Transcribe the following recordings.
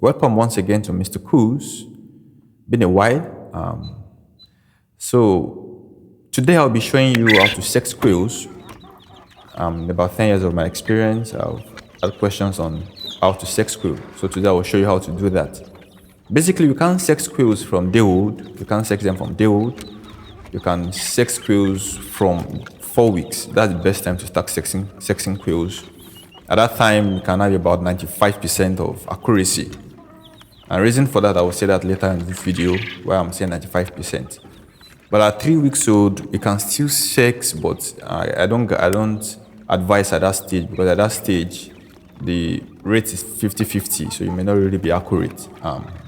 Welcome once again to Mr. Coos. Been a while. So today I'll be showing you how to sex quails. About 10 years of my experience, I've had questions on how to sex quail. So today I will show you how to do that. Basically, you can't sex quails from day old. You can't sex them from day old. You can sex quails from 4 weeks. That's the best time to start sexing quails. At that time, you can have about 95% of accuracy. And the reason for that, I will say that later in this video, where I'm saying 95%. But at 3 weeks old, you can still sex, but I don't advise at that stage, because at that stage, the rate is 50-50, so you may not really be accurate.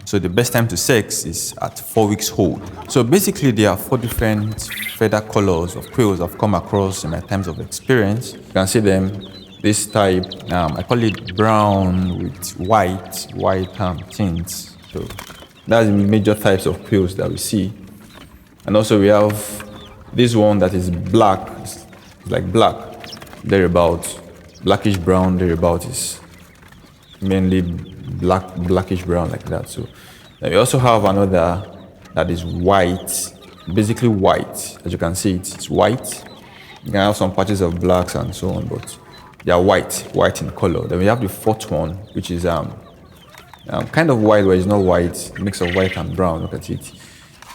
So the best time to sex is at 4 weeks old. So basically, there are 4 different feather colors of quails I've come across in my times of experience. You can see them. This type, I call it brown with white tints. So that's the major types of quails that we see. And also we have this one that is black. It's like black, thereabout. Blackish brown, thereabout is mainly blackish brown like that. So then we also have another that is white, basically white. As you can see, it's white. You can have some patches of blacks and so on, but they are white in color. Then we have the 4th one, which is kind of white, but it's not white, mix of white and brown. Look at it.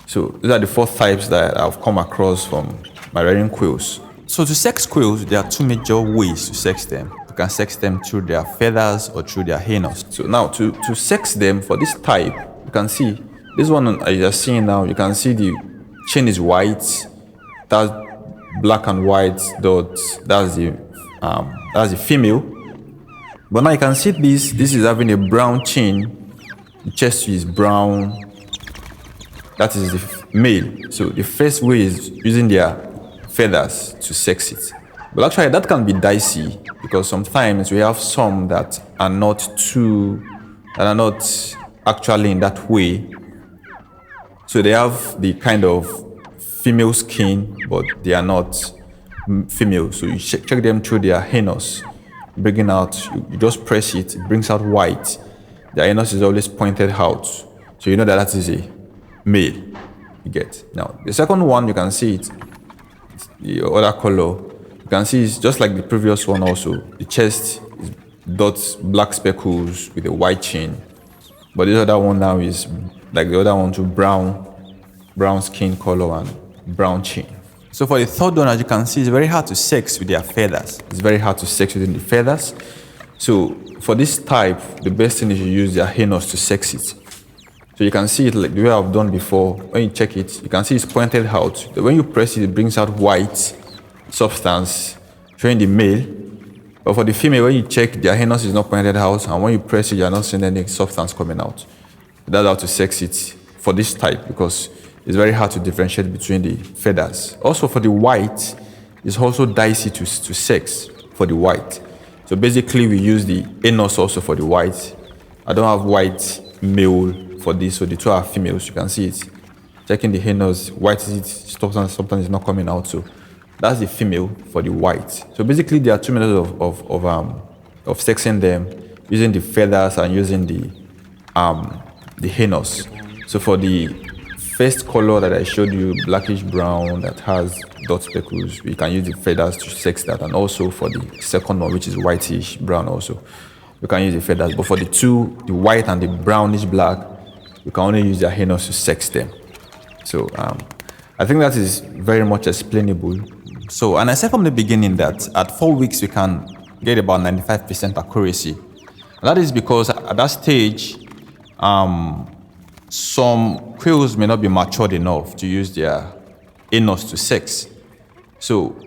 So these are the 4 types that I've come across from my rearing quails. So to sex quails, there are 2 major ways to sex them. You can sex them through their feathers or through their halos. So now to sex them for this type, you can see this one you're seeing now. You can see the chin is white. That's black and white dots. That's the female. But now you can see this is having a brown chin. The chest is brown. That is the male. So the first way is using their feathers to sex it. But actually that can be dicey, because sometimes we have some that are not actually in that way. So they have the kind of female skin, but they are not female. So you check them through their anus, bringing out, you just press it, it brings out white. The anus is always pointed out, so you know that is a male. You get. Now the second one, you can see it, the other color, you can see it's just like the previous one. Also the chest is dots, black speckles with a white chin, but this other one now is like the other one, to brown skin color and brown chin. So for the 3rd one, as you can see, it's very hard to sex with their feathers. It's very hard to sex within the feathers. So for this type, the best thing is you use their halos to sex it. So you can see it like the way I've done before. When you check it, you can see it's pointed out. When you press it, it brings out white substance, showing the male. But for the female, when you check, their halos is not pointed out, and when you press it, you're not seeing any substance coming out. That's how to sex it for this type, because it's very hard to differentiate between the feathers. Also for the white, it's also dicey to sex for the white. So basically we use the anus also for the white. I don't have white male for this, so the 2 are females. You can see it. Checking the anus, white is it, sometimes it's not coming out. So that's the female for the white. So basically there are 2 methods of sexing them, using the feathers and using the anus. So for the first color that I showed you, blackish brown that has dot speckles, we can use the feathers to sex that. And also for the second one, which is whitish brown, also we can use the feathers. But for the 2, the white and the brownish black, we can only use their halos to sex them. So I think that is very much explainable. So, and I said from the beginning that at 4 weeks we can get about 95% accuracy. And that is because at that stage, some quails may not be matured enough to use their anus to sex. So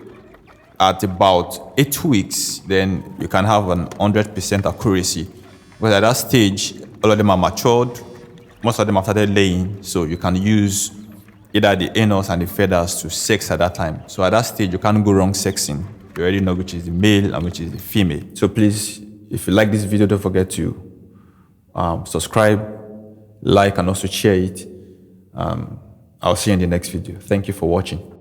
at about 8 weeks, then you can have an 100% accuracy. But at that stage, all of them are matured. Most of them have started laying, so you can use either the anus and the feathers to sex at that time. So at that stage, you can't go wrong sexing. You already know which is the male and which is the female. So please, if you like this video, don't forget to subscribe, like, and also share it. I'll see you in the next video. Thank you for watching.